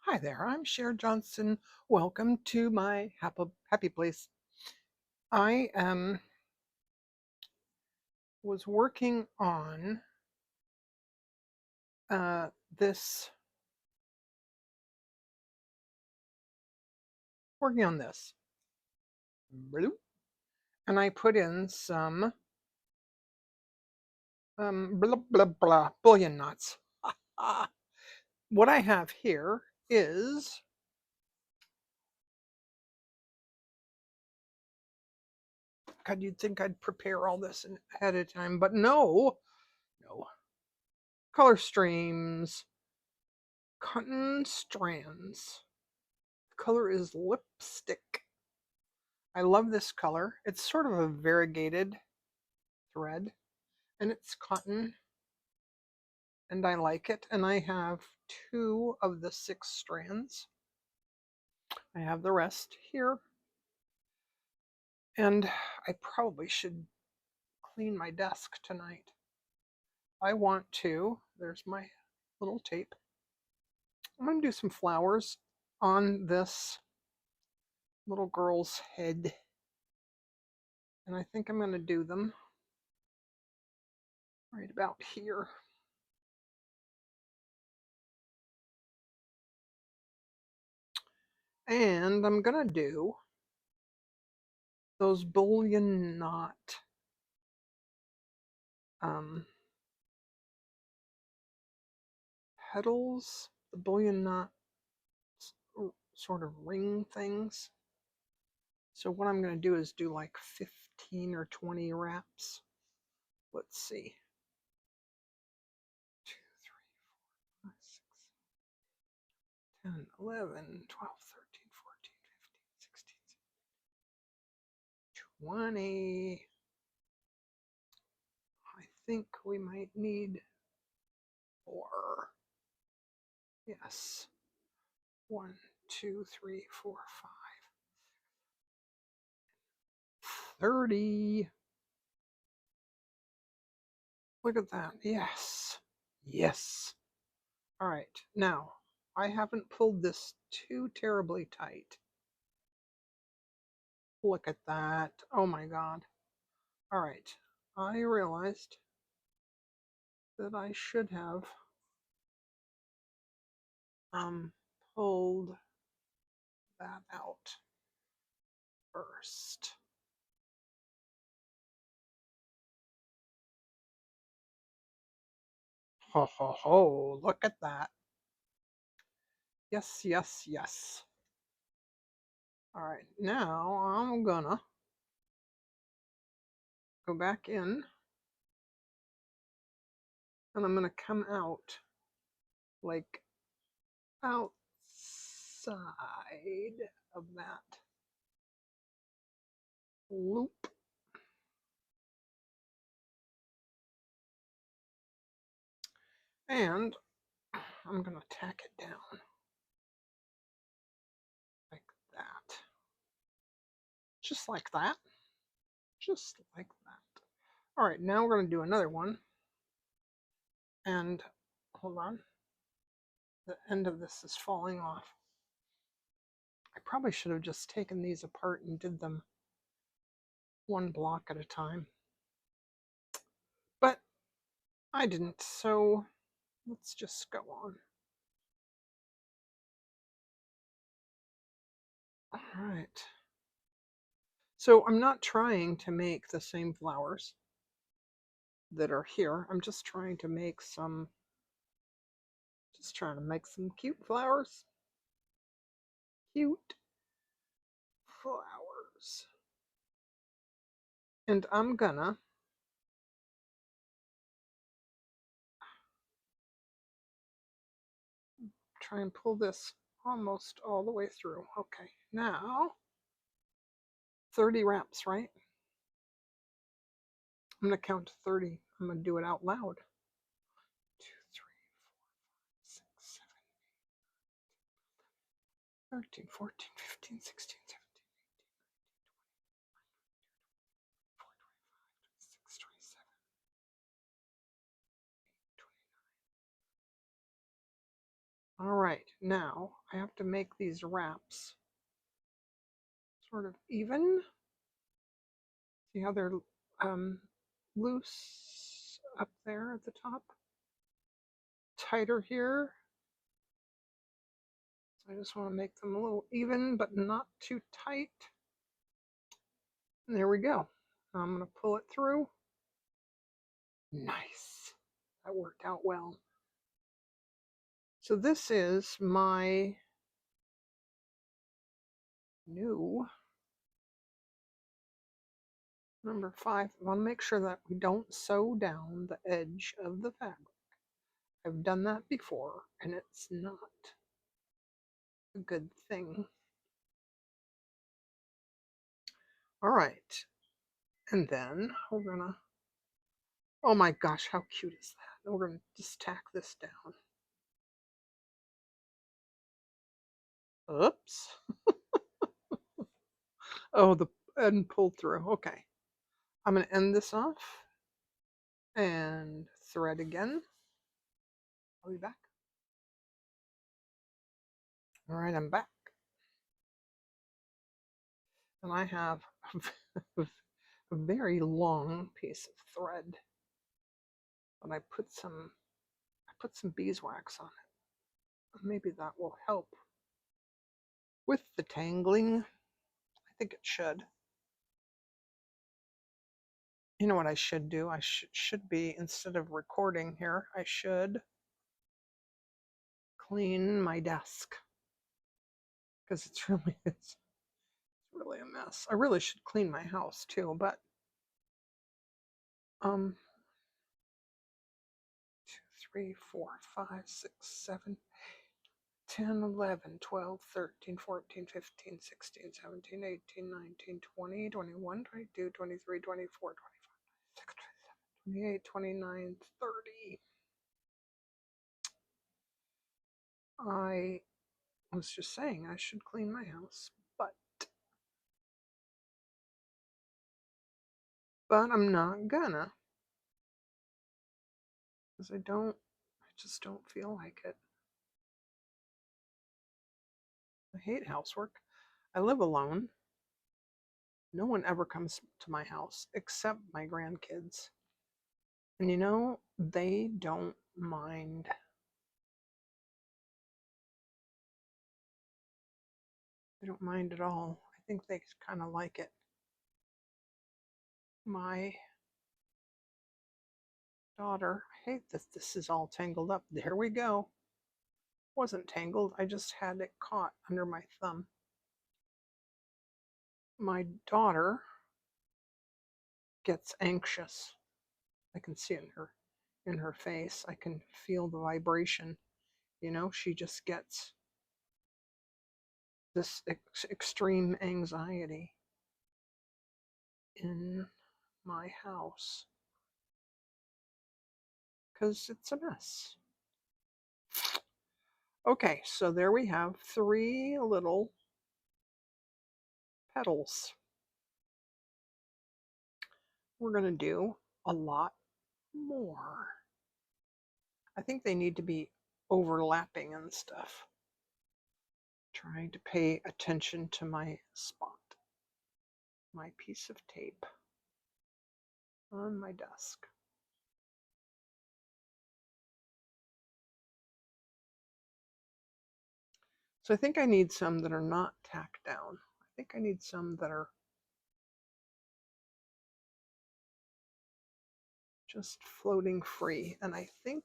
Hi there, I'm Cher Johnson. Welcome to my happy place. I was uh, this working on this, Bloop. And I put in some blah blah blah bullion knots. Ah, what I have here is, God, you'd think I'd prepare all this ahead of time, but no. Color streams, cotton strands. The color is lipstick. I love this color. It's sort of a variegated thread and it's cotton and I like it. And I have 2 of the 6 strands. I have the rest here. And I probably should clean my desk tonight. There's my little tape. I'm going to do some flowers on this little girl's head. And I think I'm going to do them right about here. And I'm going to do those bullion knot um, petals, the bullion knot sort of ring things. So what I'm going to do is do like 15 or 20 wraps. Let's see. 2, 3, 4, 5, 6, 10, 11, 12, 13, 14, 15, 16, 20. I think we might need 4. Yes. 1, 2, 3, 4, 5. 30. Look at that. Yes. Yes. All right. Now, I haven't pulled this too terribly tight. Look at that. Oh my God. All right. I realized that I should have pulled that out first. Ho ho ho. Look at that. Yes, yes, yes. All right. Now I'm gonna go back in and I'm gonna come out like outside of that loop. And I'm going to tack it down like that. Just like that. Just like that. All right, now we're going to do another one. And hold on. The end of this is falling off. I probably should have just taken these apart and did them one block at a time. But I didn't, so let's just go on. All right. So I'm not trying to make the same flowers that are here. I'm just trying to make some cute flowers. Cute flowers. And I'm gonna try and pull this almost all the way through. Okay, now 30 wraps, right? I'm gonna count to 30. I'm gonna do it out loud. 2, 3, 4, 5, 6, 7, 13, 14, 15, 16, 17, 26, 27, 29, All right, now I have to make these wraps sort of even. See how they're um, loose up there at the top? Tighter here. So I just want to make them a little even, but not too tight. And there we go. I'm going to pull it through. Nice. That worked out well. So this is my new number 5. I want to make sure that we don't sew down the edge of the fabric. I've done that before, and it's not a good thing. All right. And then we're going to, oh my gosh, how cute is that? And we're going to just tack this down. Oops. Oh, the end pulled through. Okay. I'm going to end this off and thread again. I'll be back. All right, I'm back. And I have a very long piece of thread. But I put some beeswax on it. Maybe that will help with the tangling. I think it should. You know what I should do? I should be, instead of recording here, I should clean my desk. Because it's really a mess. I really should clean my house too, but 2, 3, 4, 5, 6, 7, 10, 11, 12, 13, 14, 15, 16, 17, 18, 19, 20, 21, 22, 23, 24, 25, 28, 29, 30. I was just saying I should clean my house, but I'm not gonna, because I just don't feel like it. I hate housework. I live alone. No one ever comes to my house except my grandkids. And you know, they don't mind. They don't mind at all. I think they kind of like it. My daughter, I hate that this is all tangled up. There we go. Wasn't tangled, I just had it caught under my thumb. My daughter gets anxious. I can see it in her face. I can feel the vibration. You know, she just gets this extreme anxiety in my house because it's a mess. Okay, so there we have 3 little petals. We're going to do a lot more. I think they need to be overlapping and stuff. Trying to pay attention to my spot, my piece of tape on my desk. So I think I need some that are not tacked down. I think I need some that are just floating free. And I think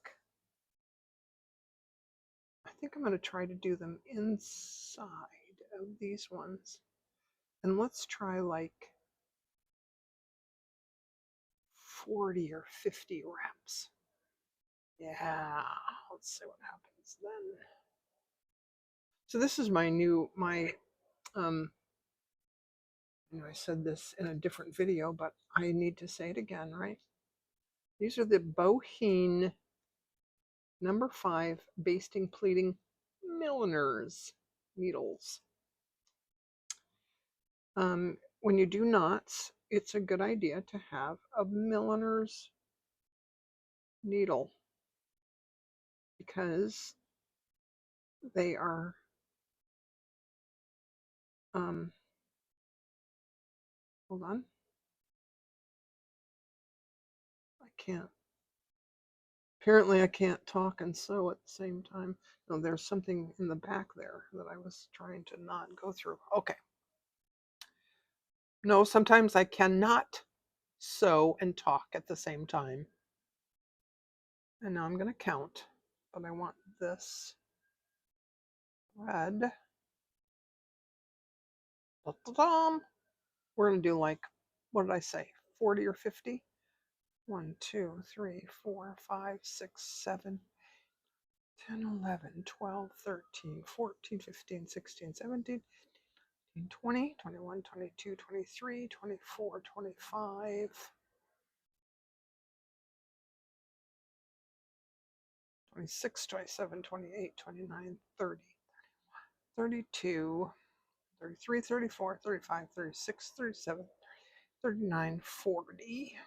I'm going to try to do them inside of these ones. And let's try like 40 or 50 wraps. Yeah, let's see what happens then. So this is my I said this in a different video, but I need to say it again, right? These are the Boheen number 5 basting pleating milliner's needles. When you do knots, it's a good idea to have a milliner's needle because They are, hold on. I can't, apparently I can't talk and sew at the same time. No, there's something in the back there that I was trying to not go through. Okay. No, sometimes I cannot sew and talk at the same time. And now I'm going to count, but I want this red. Da-da-dum. We're going to do like, what did I say, 40 or 50? 1, 2, 3, 4, 5, 6, 7, 10, 11, 12, 13, 14, 15, 16, 17, 20, 21, 22, 23, 24, 25, 26, 27, 28, 29, 30, 32, 33, 34, 35, 36, 37, 39, 40.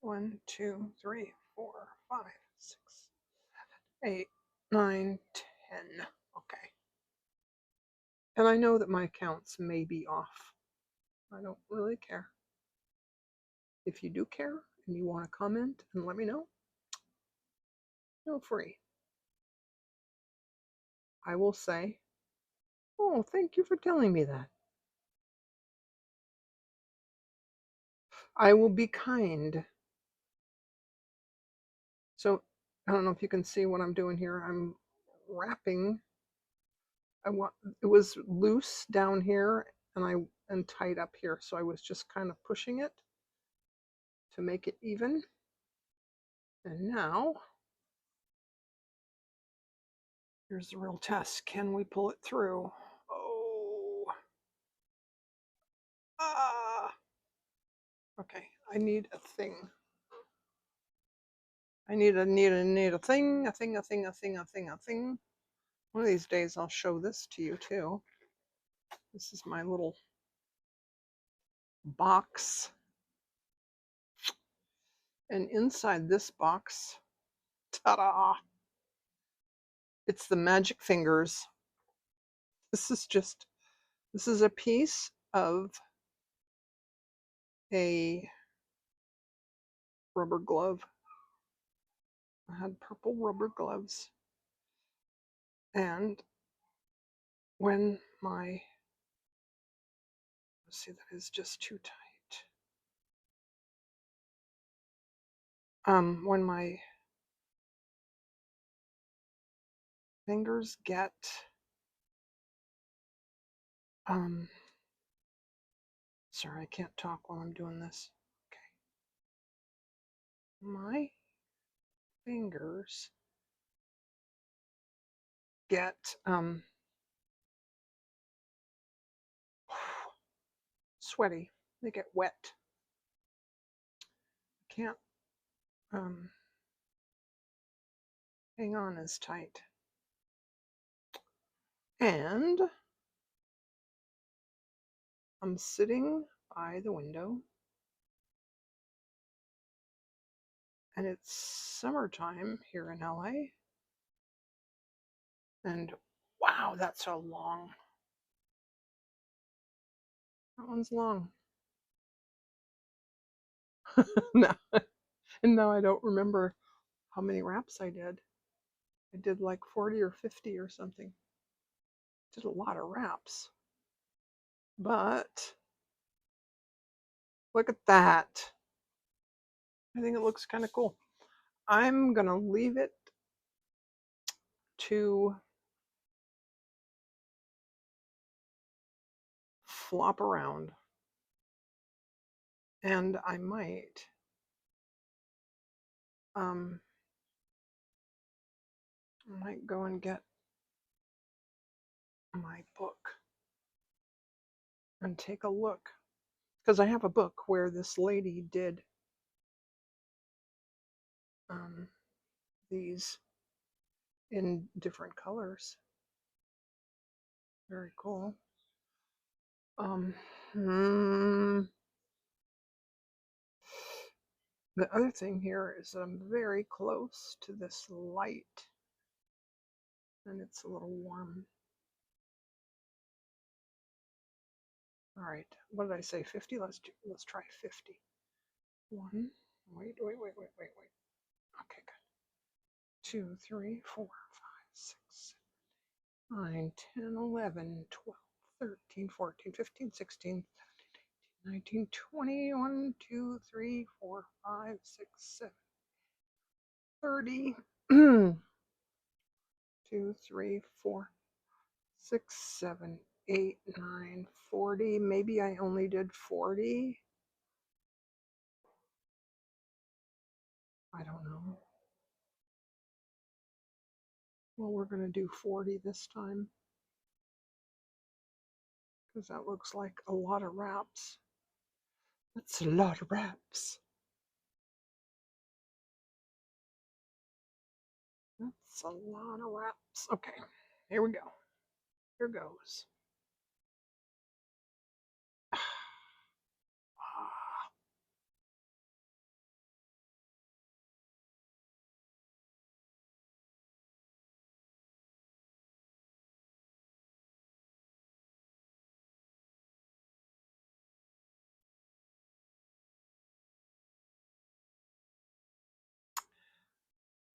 1, 2, 3, 4, 5, 6, 8, 9, 10. Okay. And I know that my counts may be off. I don't really care. If you do care and you want to comment and let me know, feel free. I will say, oh, thank you for telling me that. I will be kind. So I don't know if you can see what I'm doing here. I'm wrapping. It was loose down here and tight up here. So I was just kind of pushing it to make it even. And now here's the real test. Can we pull it through? Oh. Ah. Okay, I need a thing. I need a thing, a thing, a thing, a thing, a thing, a thing. One of these days I'll show this to you too. This is my little box. And inside this box, ta-da! It's the magic fingers. This is a piece of a rubber glove. I had purple rubber gloves. And when my, let's see, that is just too tight. When my fingers get sorry, I can't talk while I'm doing this. Okay. My fingers get sweaty. They get wet. I can't hang on as tight. And I'm sitting by the window, and it's summertime here in LA. And wow, that's so long. That one's long. No, and now I don't remember how many wraps I did. I did like 40 or 50 or something. Did a lot of wraps. But look at that. I think it looks kind of cool. I'm going to leave it to flop around. And I might go and get my book and take a look. Because I have a book where this lady did these in different colors. Very cool. The other thing here is that I'm very close to this light and it's a little warm. All right, what did I say? 50? Let's try 50. One, wait. Okay, good. 2, 3, 4, 5, 6, 7, 9, 10, 11, 12, 13, 14, 15, 16, 19, 20, 1, 2, 3, 4, 5, 6, 7, 30. 2, 3, 4, 6, 7, 8, 9, 40. Maybe I only did 40. I don't know. Well, we're going to do 40 this time because that looks like a lot of wraps. That's a lot of wraps. That's a lot of wraps. Okay, here we go. Here goes.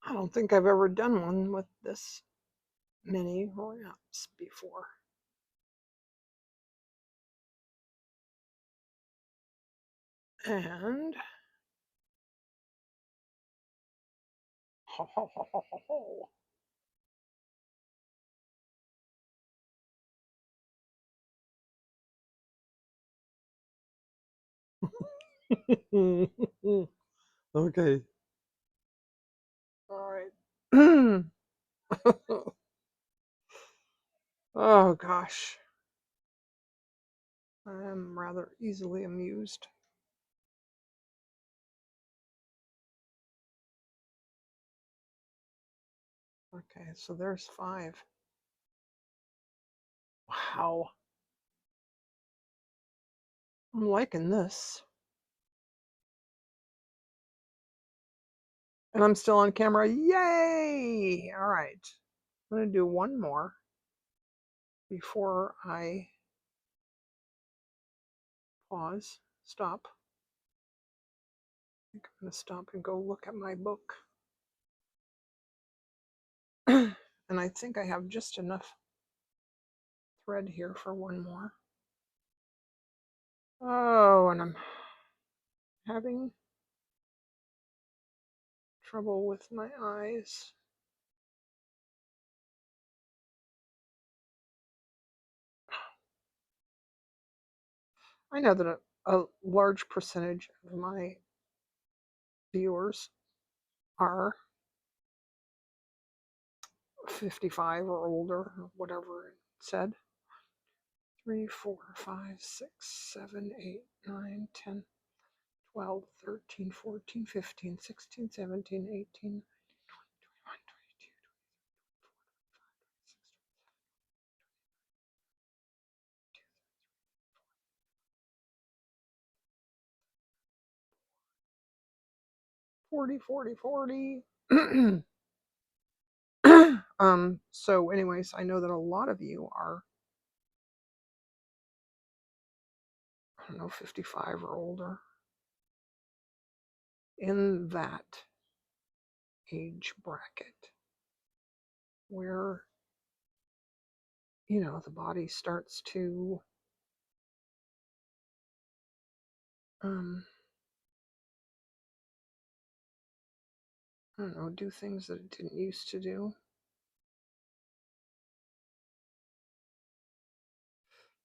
I don't think I've ever done one with this many wraps before. And ho ho ho ho ho ho. Okay. All right. Oh gosh. I'm rather easily amused. Okay, so there's 5. Wow. I'm liking this. And I'm still on camera. Yay! All right. I'm going to do one more before I pause, stop. I think I'm going to stop and go look at my book. And I think I have just enough thread here for one more. Oh, and I'm having trouble with my eyes. I know that a large percentage of my viewers are 55 or older, or whatever it said. 3, 4, 5, 6, 7, 8, 9, 10, 12, 13, 14, 15, 16, 17, 18, 21, 22, 40, 40, 40. So anyways, I know that a lot of you are, I don't know, 55 or older, in that age bracket where, you know, the body starts to I don't know, do things that it didn't used to do.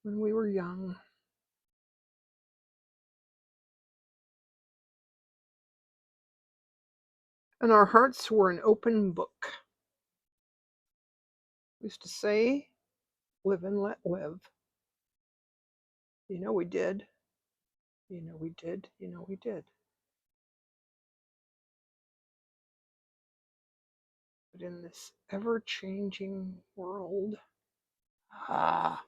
When we were young. And our hearts were an open book. We used to say, live and let live. You know we did. You know we did. You know we did. But in this ever-changing world, ah,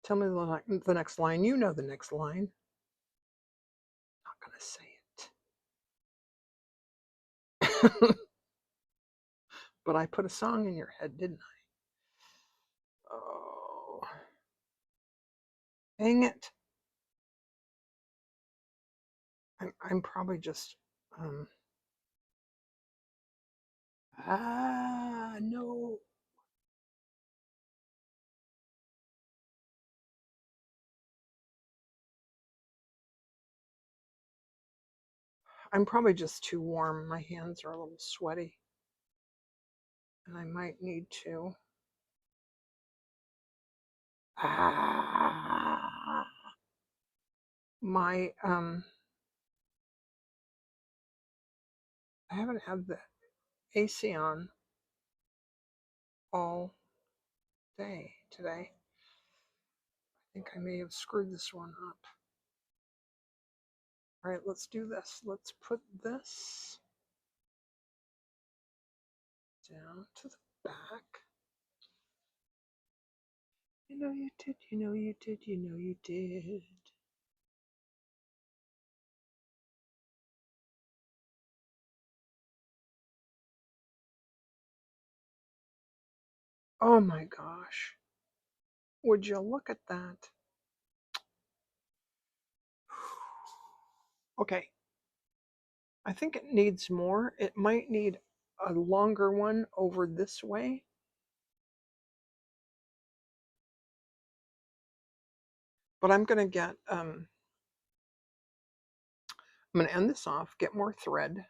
Tell me the next line. You know the next line. Not gonna say it. But I put a song in your head, didn't I? Oh, dang it. I'm probably just no. I'm probably just too warm. My hands are a little sweaty. And I might need to. My I haven't had the AC on all day today. I think I may have screwed this one up. All right, let's do this. Let's put this down to the back. You know you did, you know you did, you know you did. Oh my gosh. Would you look at that? Okay. I think it needs more. It might need a longer one over this way. But I'm going to get, I'm going to end this off, get more thread.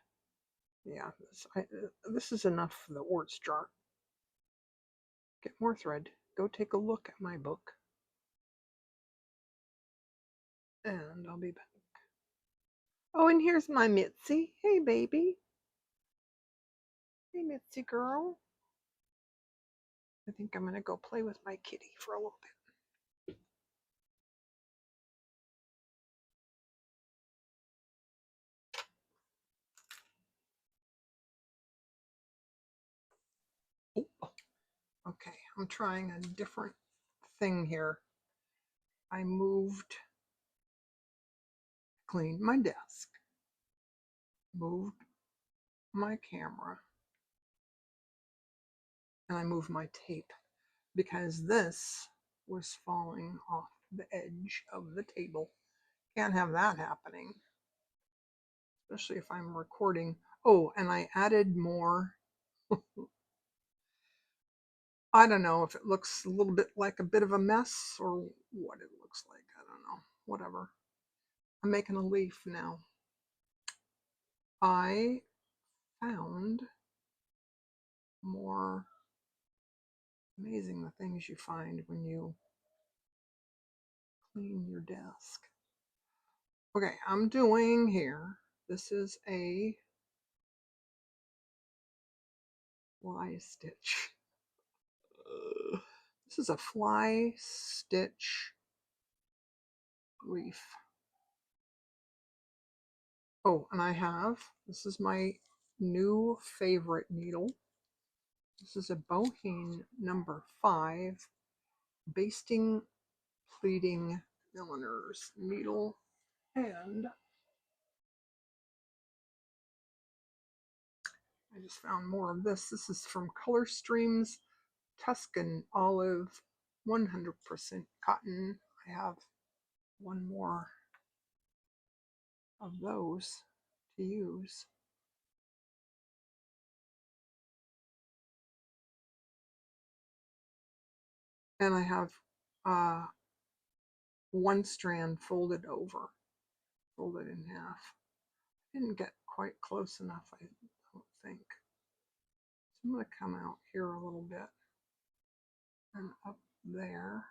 Yeah, this is enough for the Orts jar. Get more thread. Go take a look at my book. And I'll be back. Oh, and here's my Mitzi. Hey, baby. Hey, Mitzi girl. I think I'm going to go play with my kitty for a little bit. Oh, okay, I'm trying a different thing here. I cleaned my desk, moved my camera, and I moved my tape because this was falling off the edge of the table. Can't have that happening, especially if I'm recording. Oh, and I added more. I don't know if it looks a little bit like a bit of a mess or what it looks like. I don't know. Whatever. I'm making a leaf now. I found more. Amazing the things you find when you clean your desk. Okay, I'm doing here. This is a fly stitch. This is a fly stitch leaf. Oh, and this is my new favorite needle. This is a Boheen number 5 basting pleating milliner's needle. And I just found more of this. This is from Color Streams Tuscan Olive 100% cotton. I have one more of those to use. And I have one strand folded over, folded in half. Didn't get quite close enough, I don't think. So I'm going to come out here a little bit and up there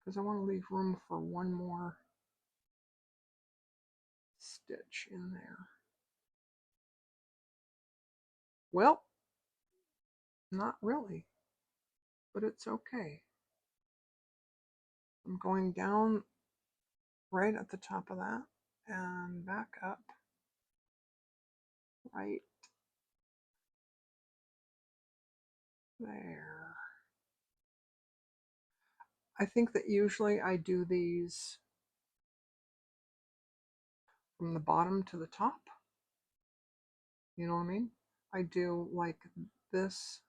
because I want to leave room for one more stitch in there. Well, not really, but it's okay. I'm going down right at the top of that and back up right there. I think that usually I do these from the bottom to the top. You know what I mean? I do like this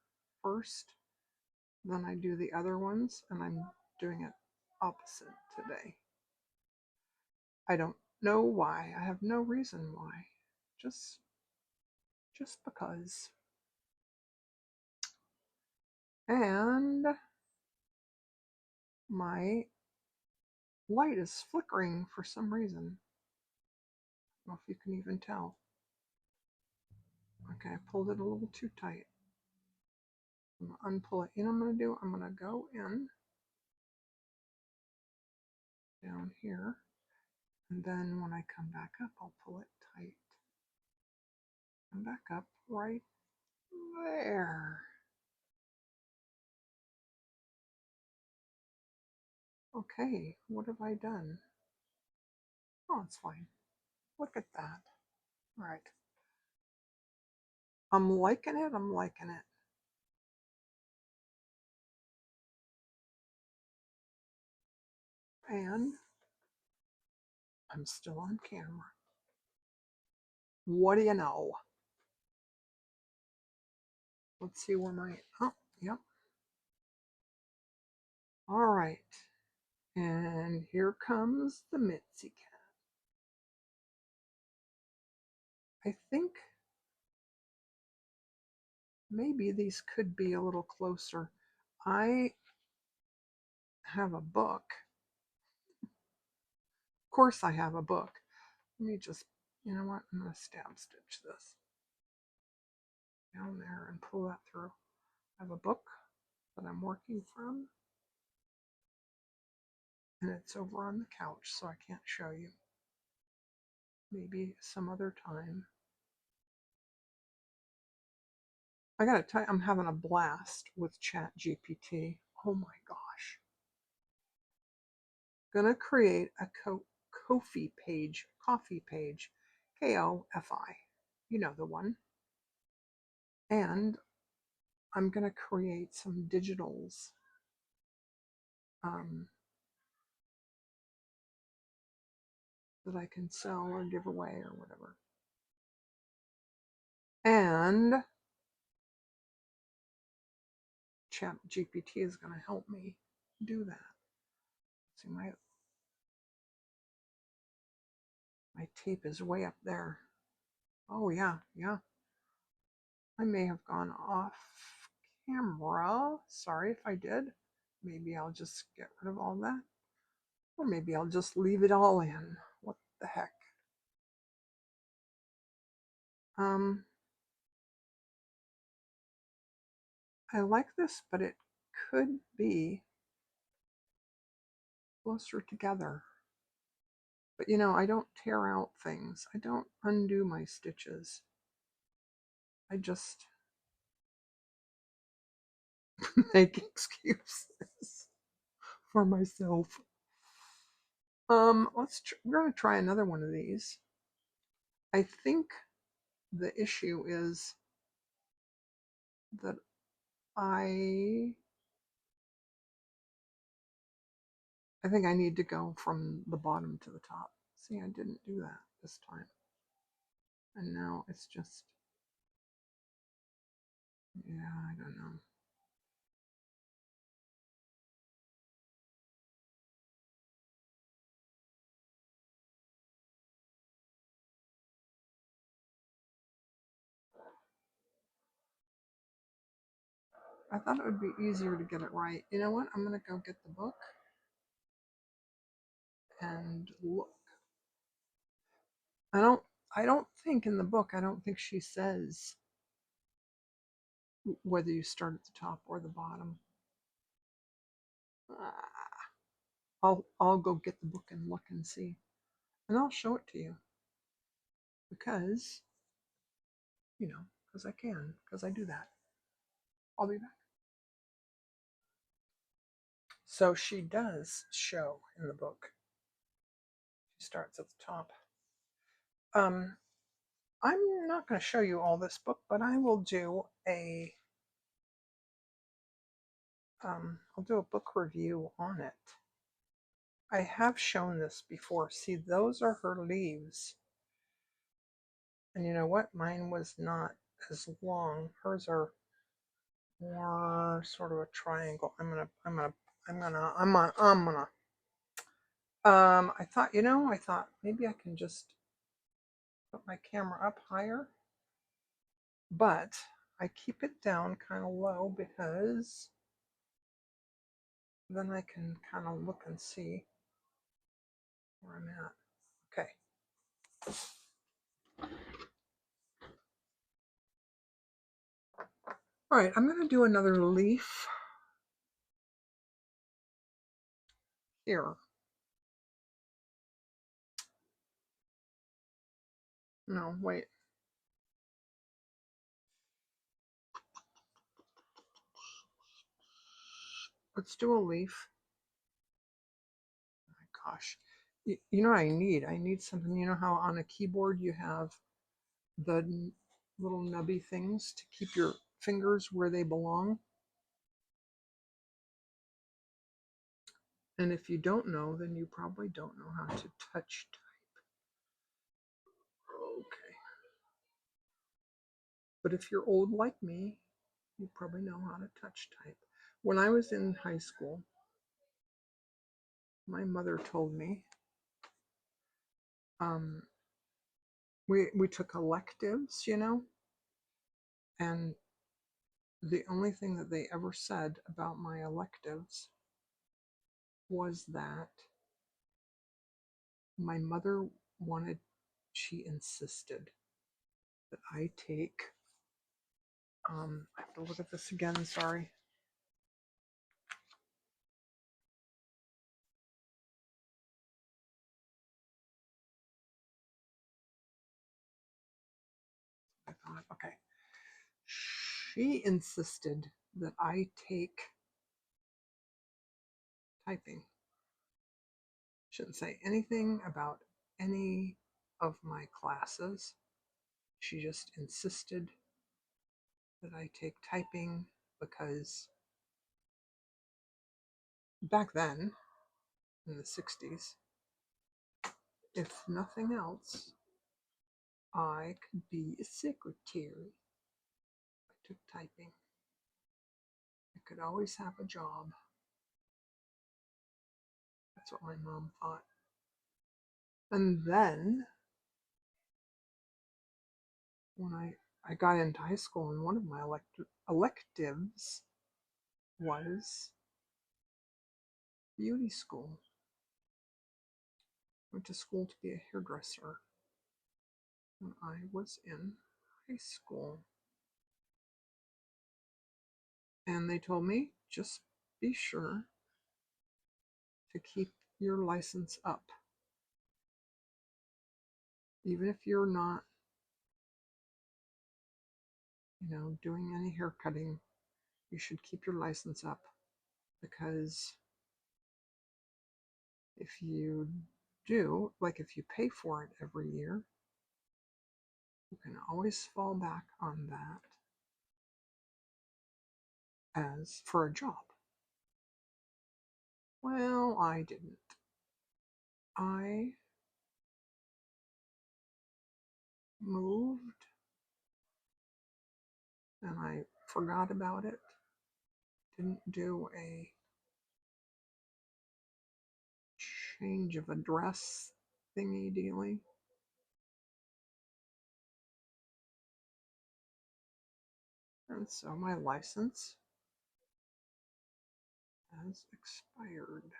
first, then I do the other ones, and I'm doing it opposite today. I don't know why. I have no reason why. Just just because. And my light is flickering for some reason. I don't know if you can even tell. Okay, I pulled it a little too tight. I'm gonna unpull it. You know what I'm gonna do? I'm gonna go in down here, and then when I come back up, I'll pull it tight. Come back up right there. Okay, what have I done? Oh, it's fine. Look at that. All right. I'm liking it. I'm liking it. And I'm still on camera. What do you know? Let's see where my, oh, yep. All right. And here comes the Mitzi cat. I think maybe these could be a little closer. I have a book. Of course I have a book. Let me just, you know what? I'm going to stab stitch this down there and pull that through. I have a book that I'm working from, and it's over on the couch, so I can't show you. Maybe some other time. I gotta tell you, I'm having a blast with Chat GPT. Oh my gosh. Gonna create a Ko-fi page, coffee page, Kofi. You know the one. And I'm gonna create some digitals. That I can sell or give away or whatever. And Chat GPT is going to help me do that. See, my tape is way up there. Oh yeah, yeah. I may have gone off camera. Sorry if I did. Maybe I'll just get rid of all that. Or maybe I'll just leave it all in. What the heck? I like this, but it could be closer together. But you know, I don't tear out things. I don't undo my stitches. I just make excuses for myself. We're gonna try another one of these. I think the issue is that I I think I need to go from the bottom to the top. See, I didn't do that this time. And now it's just, yeah, I don't know. I thought it would be easier to get it right. You know what? I'm gonna go get the book and look. I don't I don't think in the book, I don't think she says whether you start at the top or the bottom. I'll go get the book and look and see. And I'll show it to you. Because, you know, because I can, because I do that. I'll be back. So she does show in the book. She starts at the top. I'm not going to show you all this book, but I will do I'll do a book review on it. I have shown this before. See, those are her leaves. And you know what? Mine was not as long. Hers are more sort of a triangle. I thought maybe I can just put my camera up higher, but I keep it down kind of low because then I can kind of look and see where I'm at. Okay. All right, I'm going to do another leaf here. No, wait. Let's do a leaf. Oh my gosh. You know what I need? I need something. You know how on a keyboard you have the little nubby things to keep your fingers where they belong? And if you don't know, then you probably don't know how to touch type. Okay. But if you're old like me, you probably know how to touch type. When I was in high school, my mother told me um, we took electives, and the only thing that they ever said about my electives was that my mother she insisted that I take, I have to look at this again, sorry. I thought, okay. She insisted that I take typing. Shouldn't say anything about any of my classes. She just insisted that I take typing because back then, in the 60s, if nothing else, I could be a secretary. I took typing. I could always have a job. That's what my mom thought. And then, when I got into high school, and one of my electives was beauty school. Went to school to be a hairdresser when I was in high school. And they told me, just be sure to keep your license up. Even if you're not, doing any hair cutting, you should keep your license up, because if you do, like if you pay for it every year, you can always fall back on that as for a job. Well, I didn't. I moved and I forgot about it. Didn't do a change of address thingy dealy. And so my license has expired.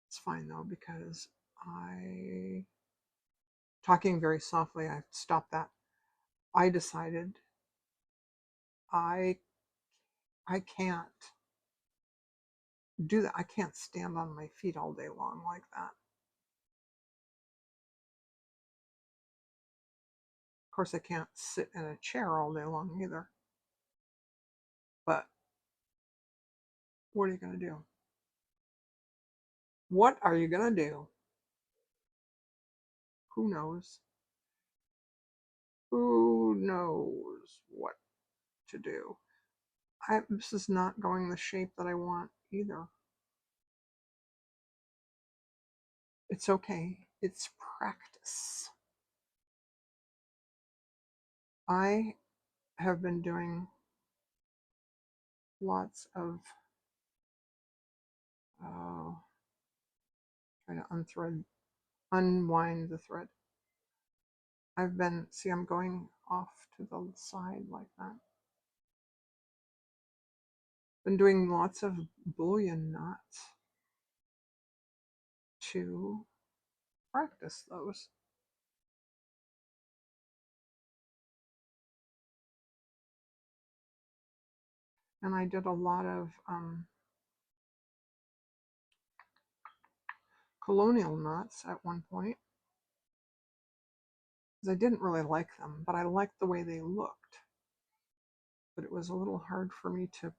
It's fine though, because talking very softly, I stopped that. I decided I can't do that. I can't stand on my feet all day long like that. Of course, I can't sit in a chair all day long either. But what are you going to do? What are you going to do? Who knows? Who knows what to do? This is not going the shape that I want either. It's okay. It's practice. I have been doing lots of trying to unwind the thread. I'm going off to the side like that. Been doing lots of bullion knots to practice those. And I did a lot of colonial knots at one point. Because I didn't really like them, but I liked the way they looked. But it was a little hard for me to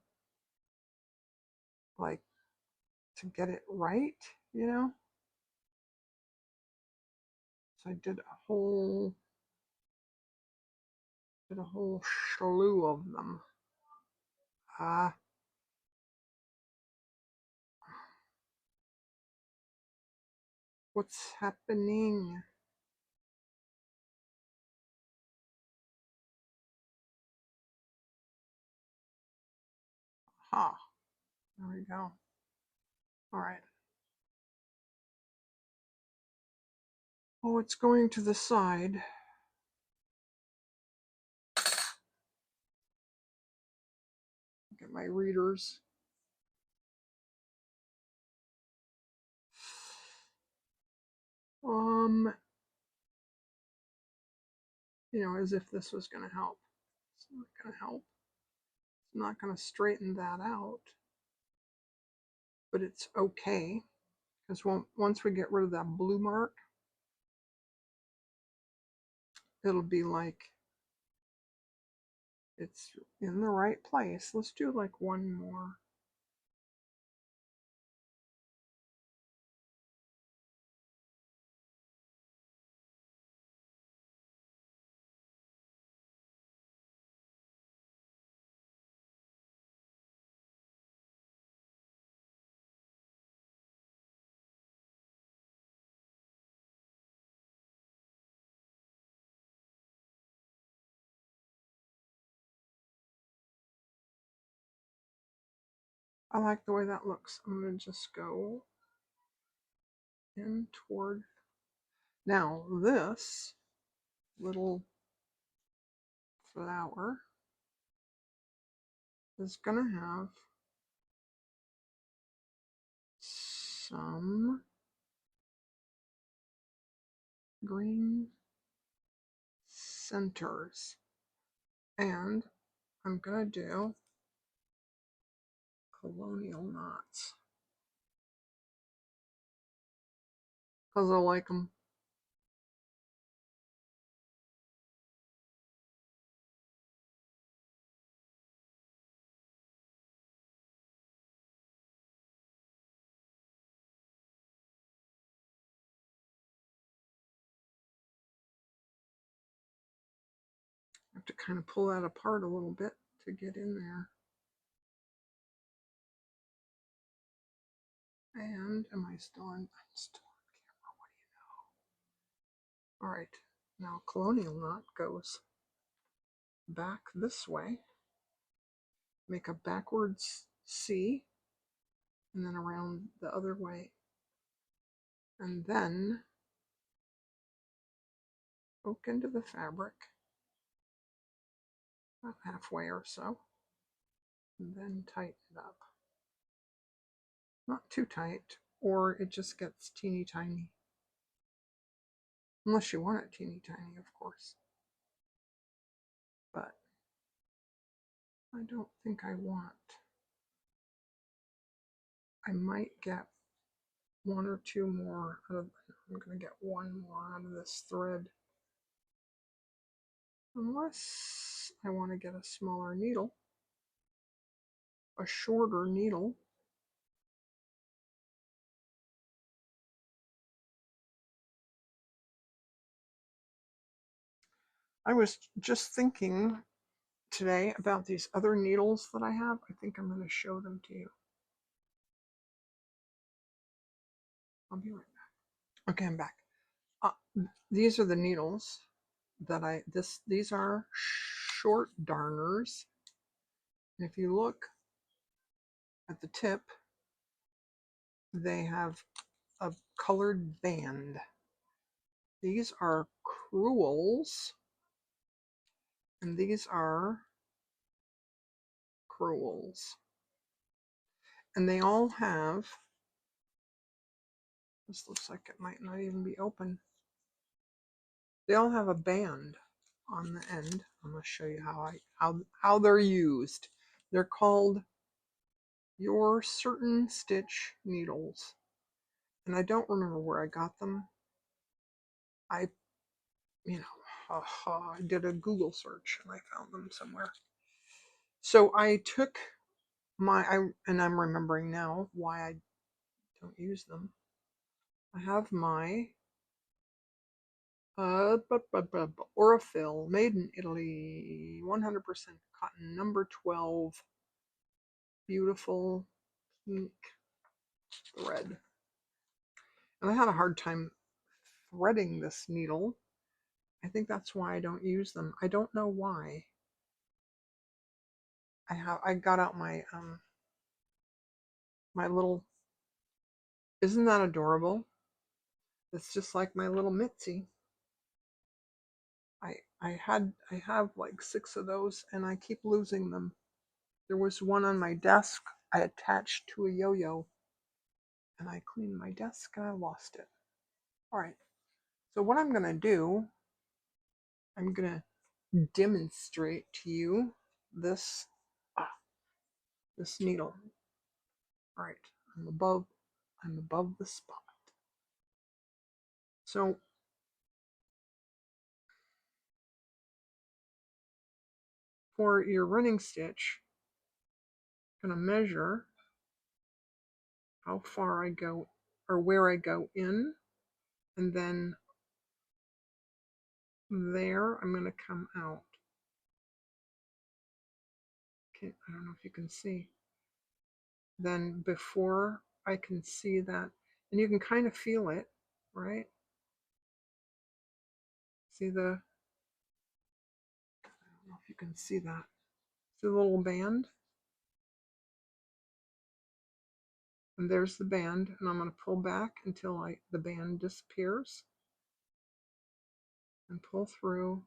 get it right, you know? So I did a whole slew of them. What's happening? There we go. All right. Oh, it's going to the side. Get my readers. As if this was going to help. It's not going to help. It's not going to straighten that out. But it's okay. Because once we get rid of that blue mark, it'll be like it's in the right place. Let's do like one more. I like the way that looks. I'm going to just go in toward. Now this little flower is going to have some green centers. And I'm going to do colonial knots. Because I like them. I have to kind of pull that apart a little bit to get in there. And am I still on? I'm still on camera. What do you know? All right. Now colonial knot goes back this way. Make a backwards C and then around the other way. And then poke into the fabric about halfway or so. And then tighten it up. Not too tight, or it just gets teeny tiny. Unless you want it teeny tiny, of course. But I don't think I want. I might get one or two more out of. I'm going to get one more out of this thread. Unless I want to get a smaller needle, a shorter needle. I was just thinking today about these other needles that I have. I think I'm going to show them to you. I'll be right back. Okay, I'm back. Uh, these are the needles that these are short darners. And if you look at the tip, they have a colored band. These are crewels, and these are crewels. And they all have, this looks like it might not even be open. They all have a band on the end. I'm going to show you how they're used. They're called Your Certain Stitch needles. And I don't remember where I got them. I I did a Google search and I found them somewhere. So I took and I'm remembering now why I don't use them. I have my Aurifil, made in Italy, 100% cotton, number 12, beautiful pink thread. And I had a hard time threading this needle. I think that's why I don't use them. I don't know why. I got out my my little, isn't that adorable? It's just like my little Mitzi. I have like 6 of those and I keep losing them. There was one on my desk I attached to a yo-yo and I cleaned my desk and I lost it. All right. So what I'm going to do, I'm going to demonstrate to you this this needle. All right. I'm above the spot. So for your running stitch, I'm going to measure how far I go or where I go in, and then there I'm going to come out. Okay, I don't know if you can see. Then before I can see that, and you can kind of feel it, right? See the, I don't know if you can see that. See the little band? And there's the band, and I'm going to pull back until the band disappears. And pull through.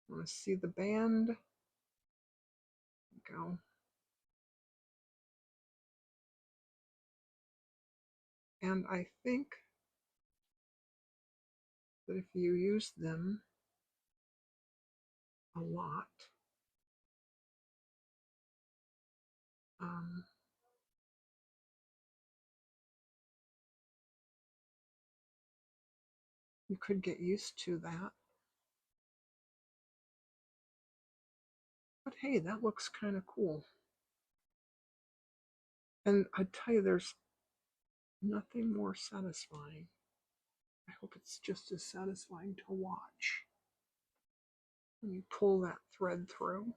I want to see the band. Go. And I think that if you use them a lot, you could get used to that. But hey, that looks kind of cool. And I tell you, there's nothing more satisfying. I hope it's just as satisfying to watch when you pull that thread through.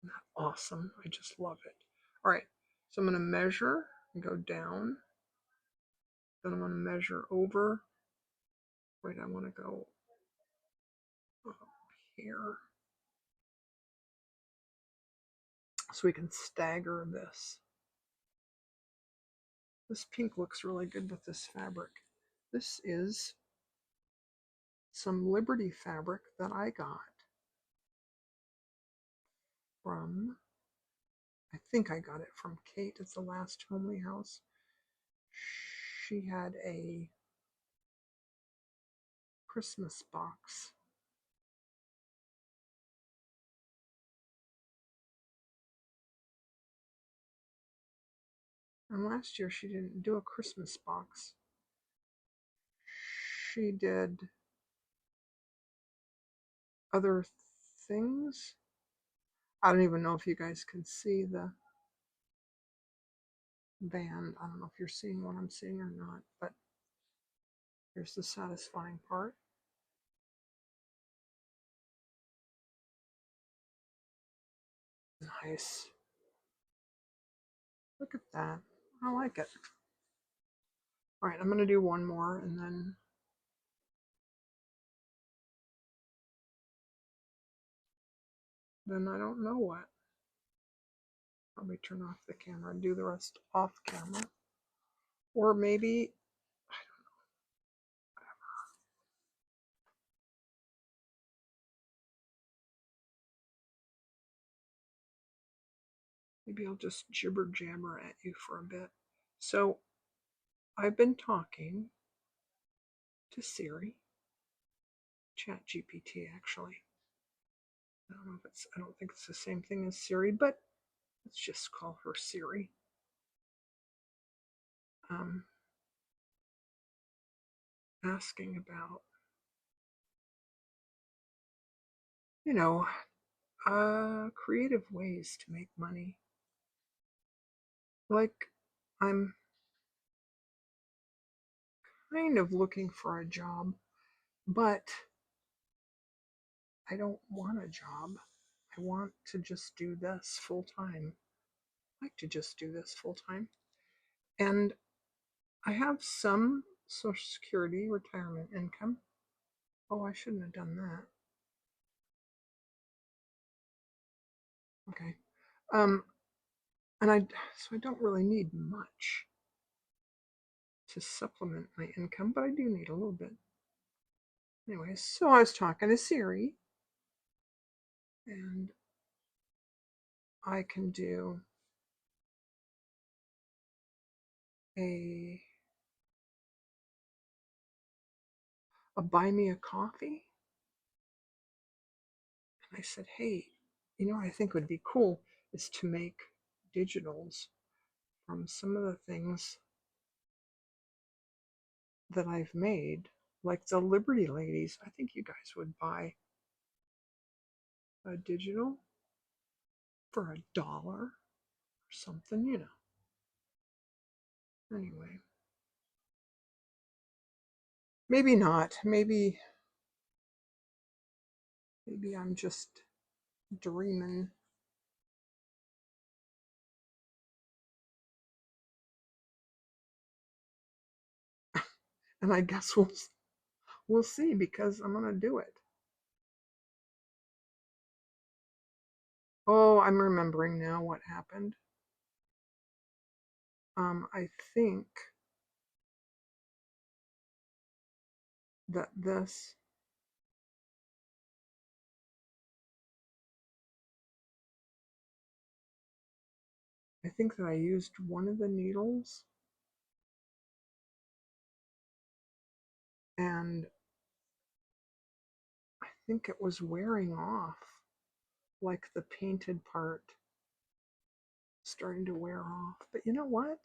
Isn't that awesome? I just love it. All right, so I'm going to measure and go down. Then I'm going to measure over. Wait, I want to go up here. So we can stagger this. This pink looks really good with this fabric. This is some Liberty fabric that I got from, I think I got it from Kate at the last Homely House. She had a Christmas box. And last year she didn't do a Christmas box. She did other things. I don't even know if you guys can see the band. I don't know if you're seeing what I'm seeing or not, but here's the satisfying part. Nice. Look at that. I like it. All right, I'm going to do one more and then I don't know what. Probably turn off the camera and do the rest off camera. Or maybe, maybe I'll just jibber jabber at you for a bit. So I've been talking to Siri, Chat GPT actually. I don't think it's the same thing as Siri, but let's just call her Siri. Um, Asking about, you know, creative ways to make money. Like, I'm kind of looking for a job, but I don't want a job. I want to just do this full time. I like to just do this full time. And I have some Social Security retirement income. Oh, I shouldn't have done that. Okay. Um, and so I don't really need much to supplement my income, but I do need a little bit. Anyways, so I was talking to Siri, and I can do a buy me a coffee. And I said, hey, I think would be cool is to make digitals from some of the things that I've made, like the Liberty Ladies. I think you guys would buy a digital for $1 or something. Anyway, maybe not. Maybe I'm just dreaming. And I guess we'll see because I'm gonna do it. Oh, I'm remembering now what happened. I think that I think that I used one of the needles and I think it was wearing off, like the painted part starting to wear off. But you know what?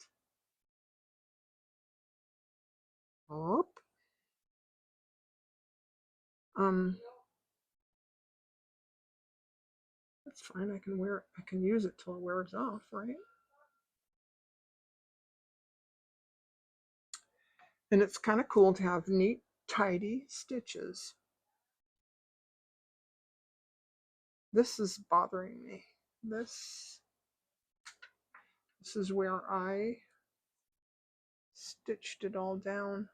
Oh, um, that's fine. I can wear it. I can use it till it wears off, right? And it's kind of cool to have neat, tidy stitches. This is bothering me. This is where I stitched it all down.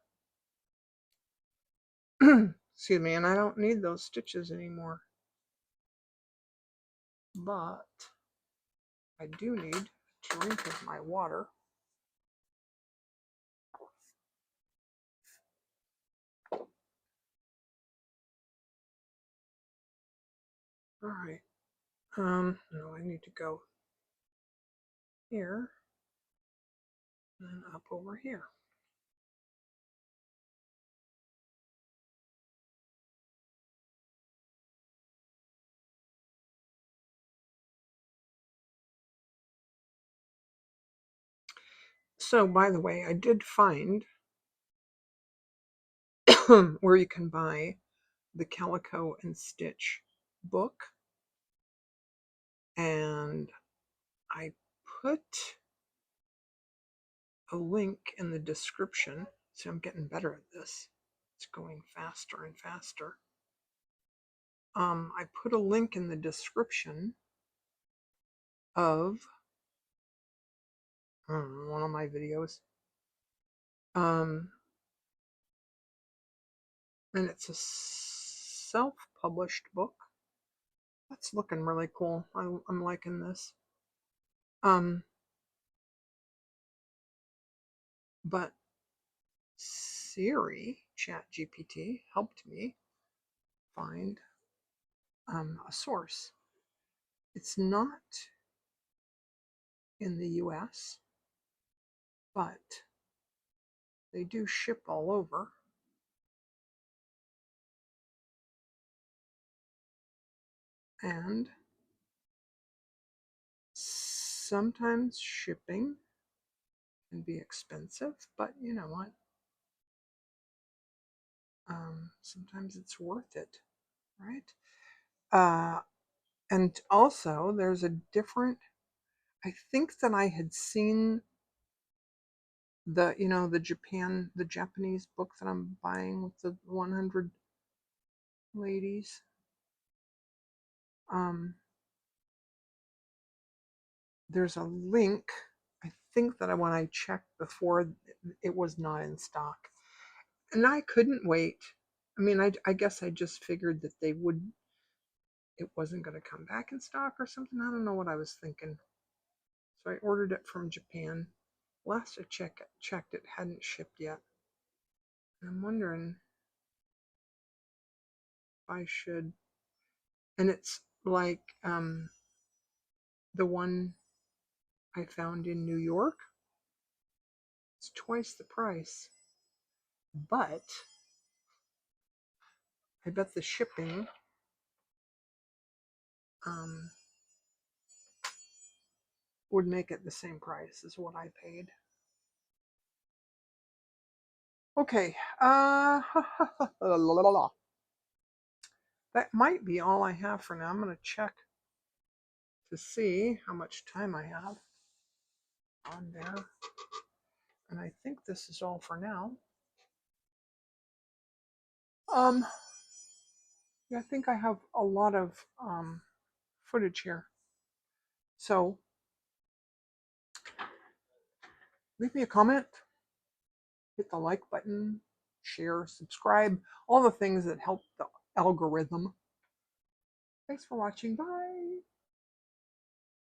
Excuse me, and I don't need those stitches anymore. But I do need a drink of my water. All right. No, I need to go here and up over here. So, by the way, I did find where you can buy the Calico and Stitch book, and I put a link in the description. So I'm getting better at this. It's going faster and faster. I put a link in the description of one of my videos. And it's a self-published book. That's looking really cool. I'm liking this. But Siri, ChatGPT, helped me find a source. It's not in the US, but they do ship all over. And sometimes shipping can be expensive, but you know what? Sometimes it's worth it, right? And also, there's a different. I think that I had seen the Japanese book that I'm buying with the 100 ladies. Um, there's a link. I think that when I checked before, it was not in stock, and I couldn't wait. I mean, I guess I just figured that it wasn't going to come back in stock or something. I don't know what I was thinking. So I ordered it from Japan. Last I checked, it hadn't shipped yet. I'm wondering if I should. And it's like the one I found in New York. It's twice the price, but I bet the shipping um, would make it the same price as what I paid. Okay, that might be all I have for now. I'm going to check to see how much time I have on there. And I think this is all for now. Yeah, I think I have a lot of footage here. So leave me a comment, hit the like button, share, subscribe, all the things that help the algorithm. Thanks for watching. Bye.